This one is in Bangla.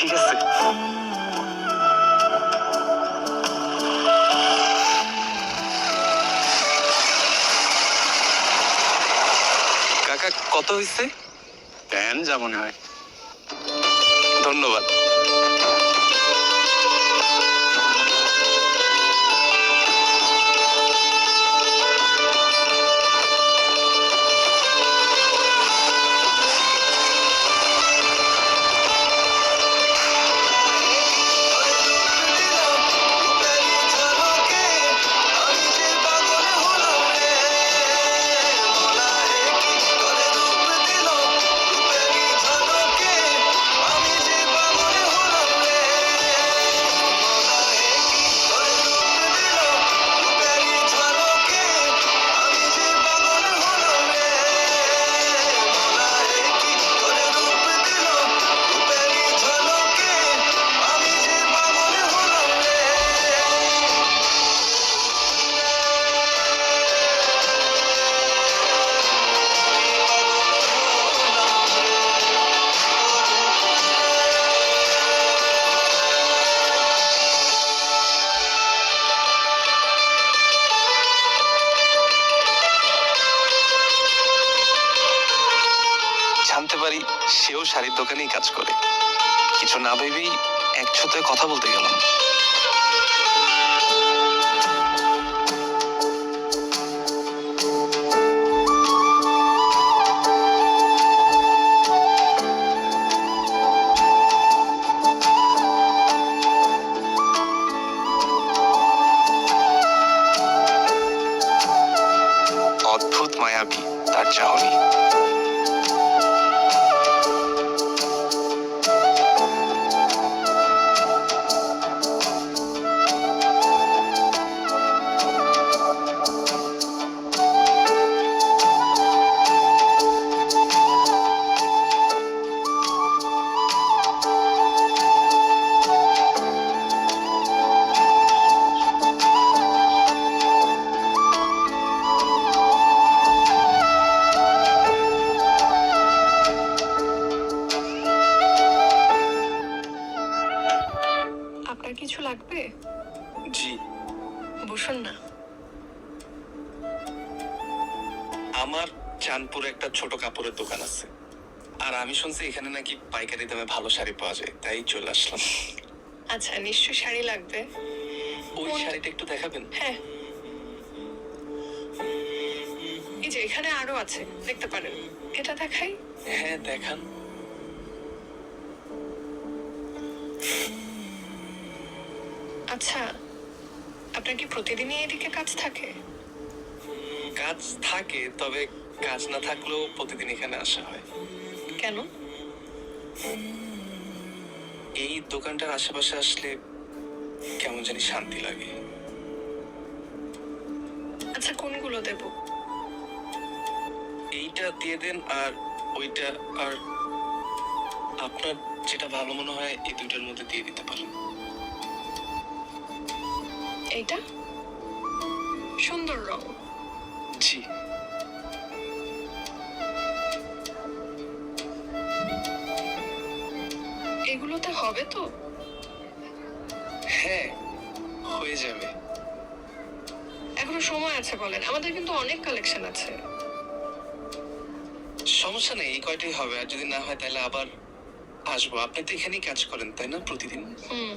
ঠিক আছে। কাকা কত হয়েছে? দেন যা মনে হয়। ধন্যবাদ। জানতে পারি সেও শাড়ির দোকানেই কাজ করে। কিছু না ভেবেই এক ছুতোয় কথা বলতে গেলাম। অদ্ভুত মায়াবী তার চাহনি। আপনার কিছু লাগবে? জি, বসুন না। আমার চাঁদপুরে একটা ছোট কাপড়ের দোকান আছে, আর আমি শুনছি এখানে নাকি পাইকারি দামে ভালো শাড়ি পাওয়া যায়, তাই চলে আসলাম। আচ্ছা, নিশ্চয়ই শাড়ি লাগবে। ওই শাড়িটা একটু দেখাবেন? হ্যাঁ, এই যে এখানে আরো আছে, দেখতে পারেন। এটা দেখাই? হ্যাঁ দেখান। আচ্ছা, আপনার কি প্রতিদিনই এদিকে কাজ থাকে? কাজ থাকে, তবে কাজ না থাকলেও প্রতিদিন এখানে আসা হয়। কেন? এই দোকানটার আশেপাশে আসলে কেমন জানি শান্তি লাগে। আচ্ছা, কোনগুলো দেব? এইটা দিয়ে দেন, আর ওইটা, আর আপনার যেটা ভালো মনে হয় এই দুইটার মধ্যে দিয়ে দিতে পারেন। এইটা সুন্দর রং। জি। এগুলোতে হবে তো? হ্যাঁ, হয়ে যাবে। এখনো সময় আছে বলেন, আমাদের কিন্তু অনেক কালেকশন আছে। সমস্যা নেই, এই কয়টাই হবে, আর যদি না হয় তাহলে আবার আসবো। আপনি তো এখানেই কাজ করেন তাই না, প্রতিদিন? হুম।